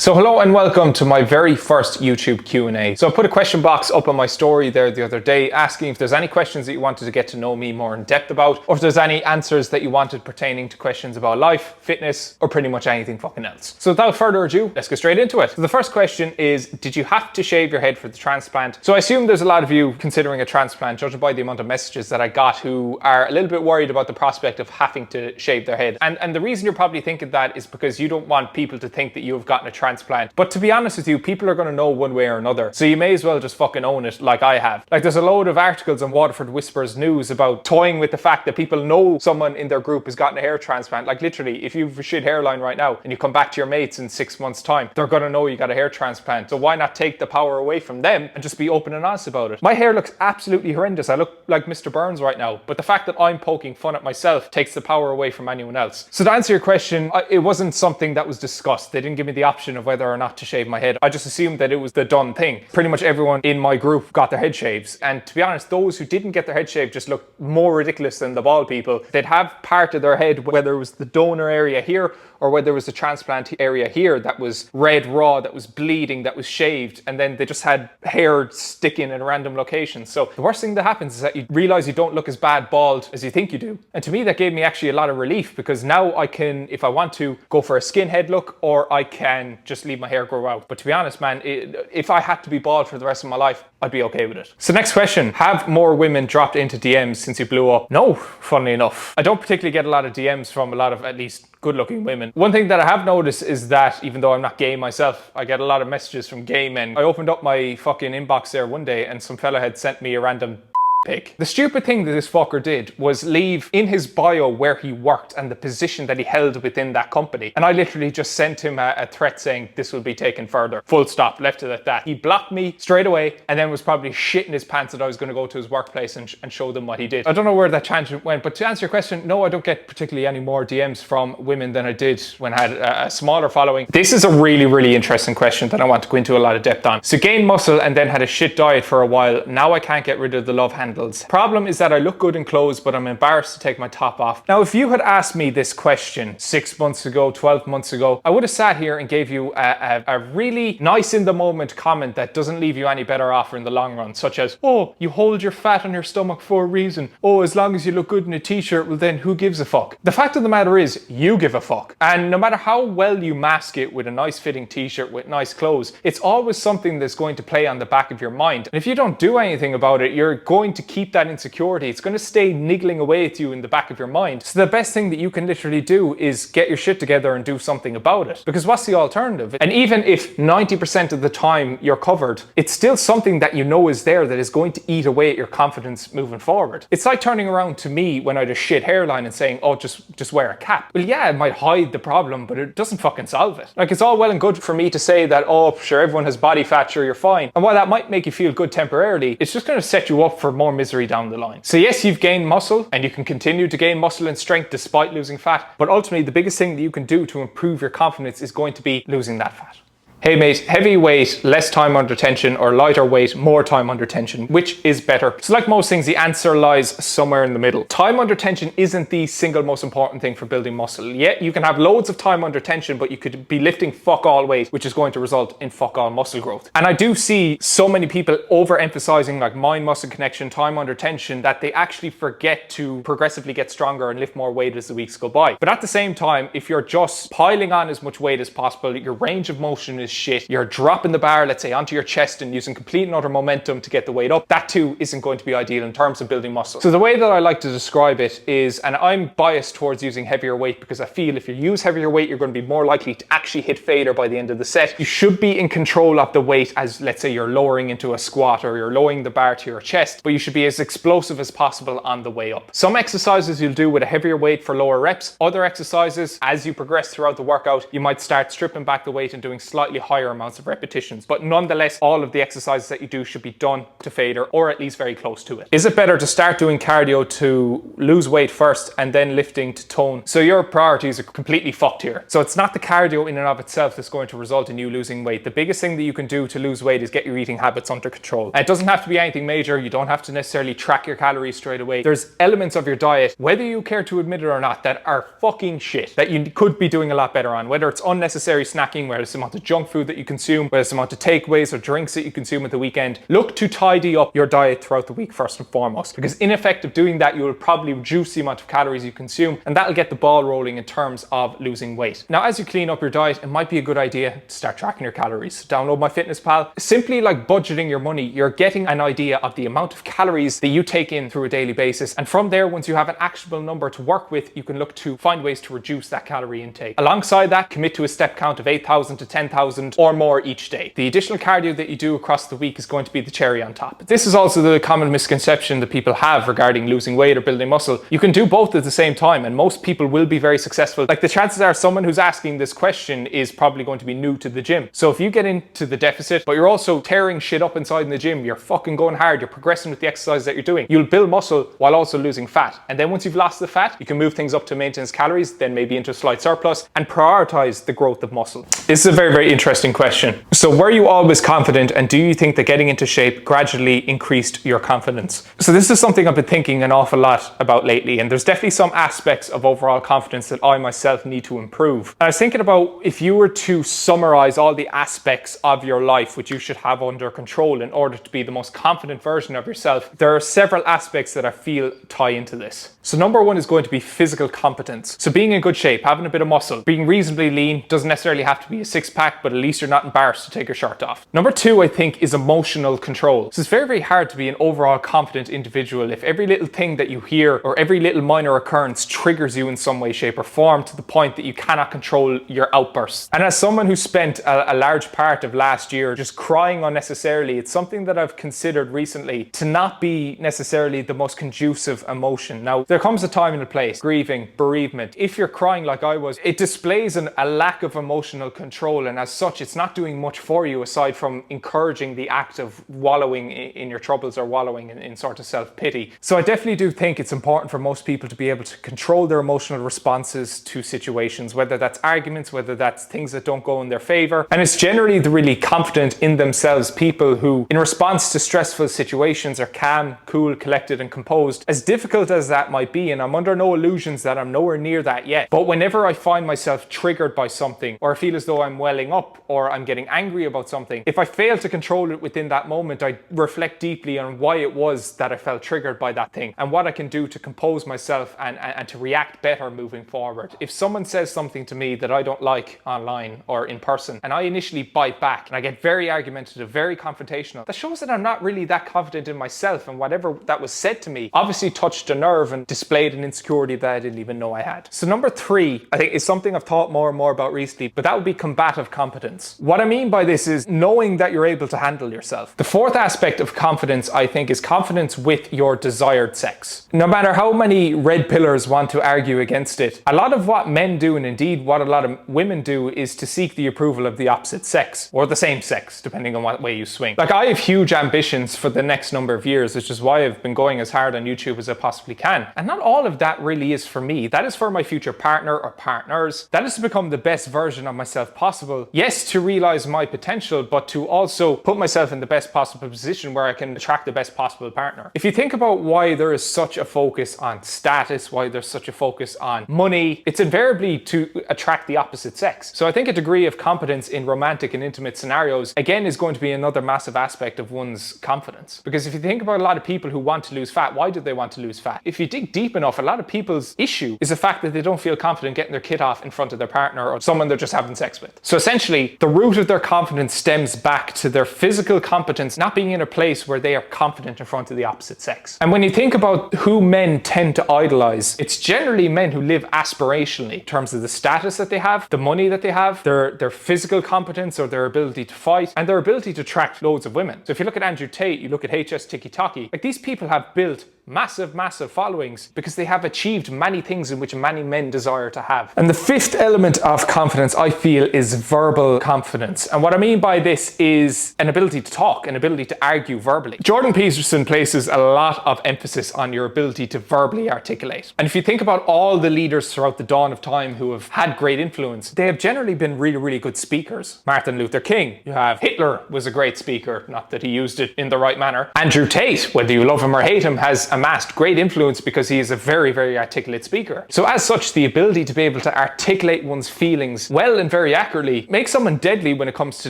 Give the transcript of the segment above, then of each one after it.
So hello and welcome to my very first YouTube Q&A. So I put a question box up on my story there the other day asking if there's any questions that you wanted to get to know me more in depth about, or if there's any answers that you wanted pertaining to questions about life, fitness, or pretty much anything fucking else. So without further ado, let's get straight into it. So the first question is, did you have to shave your head for the transplant? So I assume there's a lot of you considering a transplant, judging by the amount of messages that I got, who are a little bit worried about the prospect of having to shave their head. And the reason you're probably thinking that is because you don't want people to think that you have gotten a transplant. But to be honest with you, people are going to know one way or another. So you may as well just fucking own it like I have. Like, there's a load of articles on Waterford Whispers News about toying with the fact that people know someone in their group has gotten a hair transplant. Like, literally, if you've a shit hairline right now and you come back to your mates in 6 months time, they're going to know you got a hair transplant. So why not take the power away from them and just be open and honest about it? My hair looks absolutely horrendous. I look like Mr. Burns right now. But the fact that I'm poking fun at myself takes the power away from anyone else. So to answer your question, it wasn't something that was discussed. They didn't give me the option of whether or not to shave my head. I just assumed that it was the done thing. Pretty much everyone in my group got their head shaves. And to be honest, those who didn't get their head shaved just looked more ridiculous than the bald people. They'd have part of their head, whether it was the donor area here or whether it was the transplant area here, that was red raw, that was bleeding, that was shaved, and then they just had hair sticking in random locations. So the worst thing that happens is that you realize you don't look as bad bald as you think you do. And to me, that gave me actually a lot of relief, because now I can, if I want to, go for a skinhead look, or I can just leave my hair grow out. But to be honest, man, if I had to be bald for the rest of my life, I'd be okay with it. So next question, have more women dropped into DMs since you blew up? No, funnily enough. I don't particularly get a lot of DMs from a lot of, at least, good-looking women. One thing that I have noticed is that, even though I'm not gay myself, I get a lot of messages from gay men. I opened up my fucking inbox there one day and some fella had sent me a random pic. The stupid thing that this fucker did was leave in his bio where he worked and the position that he held within that company. And I literally just sent him a threat saying this will be taken further. Full stop, left it at that. He blocked me straight away and then was probably shitting his pants that I was going to go to his workplace and show them what he did. I don't know where that tangent went, but to answer your question, no, I don't get particularly any more DMs from women than I did when I had a smaller following. This is a really, really interesting question that I want to go into a lot of depth on. So gained muscle and then had a shit diet for a while. Now I can't get rid of the love handle. Problem is that I look good in clothes, but I'm embarrassed to take my top off. Now, if you had asked me this question 6 months ago, 12 months ago, I would have sat here and gave you a really nice in the moment comment that doesn't leave you any better off in the long run, such as, oh, you hold your fat on your stomach for a reason. Oh, as long as you look good in a t-shirt, well then who gives a fuck? The fact of the matter is, you give a fuck. And no matter how well you mask it with a nice fitting t-shirt with nice clothes, it's always something that's going to play on the back of your mind. And if you don't do anything about it, you're going to keep that insecurity. It's going to stay niggling away at you in the back of your mind. So the best thing that you can literally do is get your shit together and do something about it. Because what's the alternative? And even if 90% of the time you're covered, it's still something that you know is there that is going to eat away at your confidence moving forward. It's like turning around to me when I had a shit hairline and saying, oh, just wear a cap. Well, yeah, it might hide the problem, but it doesn't fucking solve it. Like, it's all well and good for me to say that, oh, sure, everyone has body fat, sure, you're fine. And while that might make you feel good temporarily, it's just going to set you up for more misery down the line. So yes, you've gained muscle and you can continue to gain muscle and strength despite losing fat, but ultimately the biggest thing that you can do to improve your confidence is going to be losing that fat. Hey mate, heavy weight, less time under tension, or lighter weight, more time under tension, which is better? So like most things, the answer lies somewhere in the middle. Time under tension isn't the single most important thing for building muscle. Yeah, you can have loads of time under tension, but you could be lifting fuck all weight, which is going to result in fuck all muscle growth. And I do see so many people overemphasizing like mind muscle connection, time under tension, that they actually forget to progressively get stronger and lift more weight as the weeks go by. But at the same time, if you're just piling on as much weight as possible, your range of motion is shit, you're dropping the bar, let's say, onto your chest and using complete and utter momentum to get the weight up, that too isn't going to be ideal in terms of building muscle. So the way that I like to describe it is, and I'm biased towards using heavier weight because I feel if you use heavier weight, you're going to be more likely to actually hit failure by the end of the set. You should be in control of the weight as, let's say, you're lowering into a squat or you're lowering the bar to your chest, but you should be as explosive as possible on the way up. Some exercises you'll do with a heavier weight for lower reps. Other exercises, as you progress throughout the workout, you might start stripping back the weight and doing slightly higher amounts of repetitions. But nonetheless, all of the exercises that you do should be done to failure, or at least very close to it. Is it better to start doing cardio to lose weight first and then lifting to tone? So your priorities are completely fucked here. So it's not the cardio in and of itself that's going to result in you losing weight. The biggest thing that you can do to lose weight is get your eating habits under control. And it doesn't have to be anything major. You don't have to necessarily track your calories straight away. There's elements of your diet, whether you care to admit it or not, that are fucking shit, that you could be doing a lot better on. Whether it's unnecessary snacking, whether it's the amount of junk food that you consume, whether it's the amount of takeaways or drinks that you consume at the weekend, look to tidy up your diet throughout the week first and foremost, because in effect of doing that, you will probably reduce the amount of calories you consume, and that'll get the ball rolling in terms of losing weight. Now, as you clean up your diet, it might be a good idea to start tracking your calories. Download MyFitnessPal. Simply like budgeting your money, you're getting an idea of the amount of calories that you take in through a daily basis, and from there, once you have an actionable number to work with, you can look to find ways to reduce that calorie intake. Alongside that, commit to a step count of 8,000 to 10,000 or more each day. The additional cardio that you do across the week is going to be the cherry on top. This is also the common misconception that people have regarding losing weight or building muscle. You can do both at the same time, and most people will be very successful. Like, the chances are someone who's asking this question is probably going to be new to the gym. So if you get into the deficit, but you're also tearing shit up inside in the gym, you're fucking going hard, you're progressing with the exercise that you're doing, you'll build muscle while also losing fat. And then once you've lost the fat, you can move things up to maintenance calories, then maybe into a slight surplus, and prioritize the growth of muscle. This is a very, very interesting question. So were you always confident, and do you think that getting into shape gradually increased your confidence? So this is something I've been thinking an awful lot about lately, and there's definitely some aspects of overall confidence that I myself need to improve. And I was thinking about, if you were to summarize all the aspects of your life which you should have under control in order to be the most confident version of yourself, there are several aspects that I feel tie into this. So number one is going to be physical competence. So being in good shape, having a bit of muscle, being reasonably lean, doesn't necessarily have to be a six-pack, but at least you're not embarrassed to take your shirt off. Number two, I think, is emotional control. So it's very, very hard to be an overall confident individual if every little thing that you hear or every little minor occurrence triggers you in some way, shape or form, to the point that you cannot control your outbursts. And as someone who spent a large part of last year just crying unnecessarily, it's something that I've considered recently to not be necessarily the most conducive emotion. Now, there comes a time and a place, grieving, bereavement. If you're crying like I was, it displays a lack of emotional control, and as such, it's not doing much for you aside from encouraging the act of wallowing in your troubles or wallowing in sort of self-pity. So I definitely do think it's important for most people to be able to control their emotional responses to situations, whether that's arguments, whether that's things that don't go in their favor. And it's generally the really confident in themselves people who, in response to stressful situations, are calm, cool, collected and composed, as difficult as that might be. And I'm under no illusions that I'm nowhere near that yet. But whenever I find myself triggered by something, or I feel as though I'm welling up, or I'm getting angry about something, if I fail to control it within that moment, I reflect deeply on why it was that I felt triggered by that thing and what I can do to compose myself and to react better moving forward. If someone says something to me that I don't like online or in person, and I initially bite back and I get very argumentative, very confrontational, that shows that I'm not really that confident in myself, and whatever that was said to me obviously touched a nerve and displayed an insecurity that I didn't even know I had. So number three, I think, is something I've thought more and more about recently, but that would be combative competence. What I mean by this is knowing that you're able to handle yourself. The fourth aspect of confidence, I think, is confidence with your desired sex. No matter how many red pillars want to argue against it, a lot of what men do, and indeed what a lot of women do, is to seek the approval of the opposite sex, or the same sex, depending on what way you swing. Like, I have huge ambitions for the next number of years, which is why I've been going as hard on YouTube as I possibly can. And not all of that really is for me. That is for my future partner or partners. That is to become the best version of myself possible. Yes, to realize my potential, but to also put myself in the best possible position where I can attract the best possible partner. If you think about why there is such a focus on status, why there's such a focus on money, it's invariably to attract the opposite sex. So I think a degree of competence in romantic and intimate scenarios, again, is going to be another massive aspect of one's confidence. Because if you think about a lot of people who want to lose fat, why do they want to lose fat? If you dig deep enough, a lot of people's issue is the fact that they don't feel confident getting their kid off in front of their partner or someone they're just having sex with. So essentially, the root of their confidence stems back to their physical competence not being in a place where they are confident in front of the opposite sex. And when you think about who men tend to idolize, it's generally men who live aspirationally in terms of the status that they have, the money that they have, their physical competence or their ability to fight, and their ability to attract loads of women. So if you look at Andrew Tate, you look at HS Tiki Taki, like, these people have built massive followings because they have achieved many things in which many men desire to have. And the fifth element of confidence, I feel, is verbal confidence. And what I mean by this is an ability to talk, an ability to argue verbally. Jordan Peterson places a lot of emphasis on your ability to verbally articulate. And if you think about all the leaders throughout the dawn of time who have had great influence, they have generally been really good speakers. Martin Luther King, you have Hitler was a great speaker, not that he used it in the right manner. Andrew Tate, whether you love him or hate him, has a amassed great influence because he is a very, very articulate speaker. So as such, the ability to be able to articulate one's feelings well and very accurately makes someone deadly when it comes to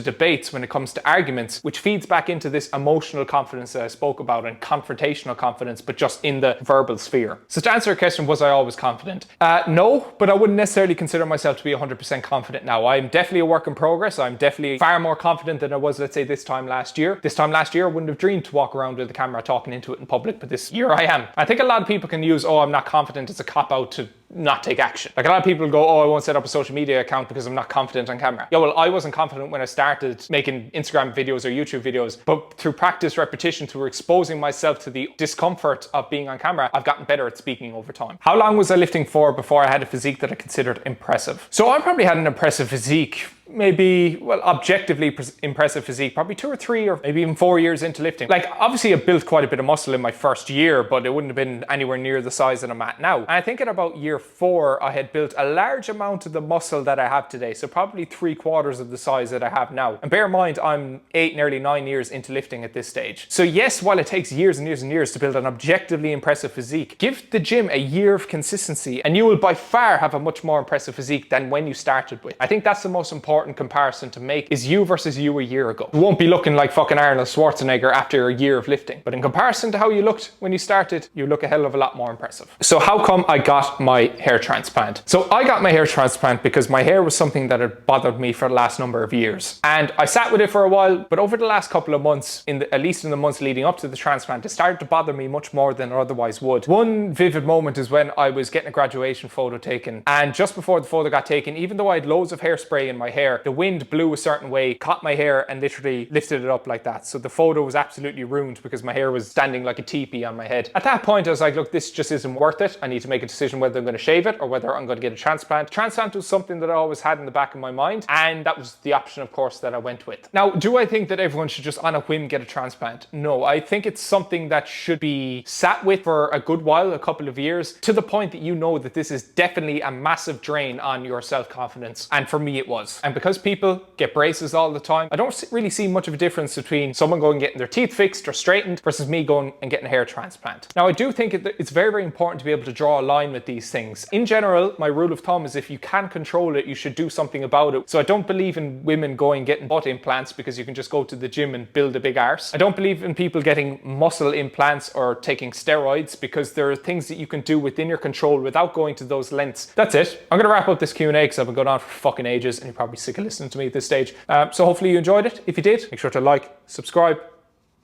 debates, when it comes to arguments, which feeds back into this emotional confidence that I spoke about and confrontational confidence, but just in the verbal sphere. So to answer your question, was I always confident? No, but I wouldn't necessarily consider myself to be 100% confident now. I'm definitely a work in progress. I'm definitely far more confident than I was, let's say, this time last year. This time last year, I wouldn't have dreamed to walk around with a camera talking into it in public, but this year I am. I think a lot of people can use, oh, I'm not confident as a cop-out to not take action. Like a lot of people go, oh, I won't set up a social media account because I'm not confident on camera. Yeah, well, I wasn't confident when I started making Instagram videos or YouTube videos, but through practice, repetition, through exposing myself to the discomfort of being on camera, I've gotten better at speaking over time. How long was I lifting for before I had a physique that I considered impressive? So I probably had an impressive physique, maybe, well, objectively impressive physique, probably 2 or 3 or maybe even 4 years into lifting. Like, obviously I built quite a bit of muscle in my first year, but it wouldn't have been anywhere near the size that I'm at now. And I think at about year 4, I had built a large amount of the muscle that I have today. So probably 3/4 of the size that I have now. And bear in mind, I'm 8, nearly 9 years into lifting at this stage. So yes, while it takes years and years and years to build an objectively impressive physique, give the gym a year of consistency and you will by far have a much more impressive physique than when you started with. I think that's the most important comparison to make, is you versus you a year ago. You won't be looking like fucking Arnold Schwarzenegger after a year of lifting, but in comparison to how you looked when you started, you look a hell of a lot more impressive. So how come I got my hair transplant? So I got my hair transplant because my hair was something that had bothered me for the last number of years. And I sat with it for a while, but over the last couple of months, at least in the months leading up to the transplant, it started to bother me much more than it otherwise would. One vivid moment is when I was getting a graduation photo taken, and just before the photo got taken, even though I had loads of hairspray in my hair, the wind blew a certain way, caught my hair and literally lifted it up like that. So the photo was absolutely ruined because my hair was standing like a teepee on my head. At that point, I was like, look, this just isn't worth it. I need to make a decision whether I'm going to shave it or whether I'm going to get a transplant. Transplant was something that I always had in the back of my mind, and that was the option, of course, that I went with. Now, do I think that everyone should just on a whim get a transplant? No, I think it's something that should be sat with for a good while, a couple of years, to the point that you know that this is definitely a massive drain on your self-confidence. And for me, it was. And because people get braces all the time, I don't really see much of a difference between someone going and getting their teeth fixed or straightened versus me going and getting a hair transplant. Now, I do think it's very, very important to be able to draw a line with these things. In general, my rule of thumb is if you can control it, you should do something about it. So I don't believe in women going and getting butt implants because you can just go to the gym and build a big arse. I don't believe in people getting muscle implants or taking steroids because there are things that you can do within your control without going to those lengths. That's it. I'm going to wrap up this Q&A because I've been going on for fucking ages and you're probably sick of listening to me at this stage. So hopefully you enjoyed it. If you did, make sure to like, subscribe,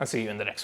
and see you in the next one.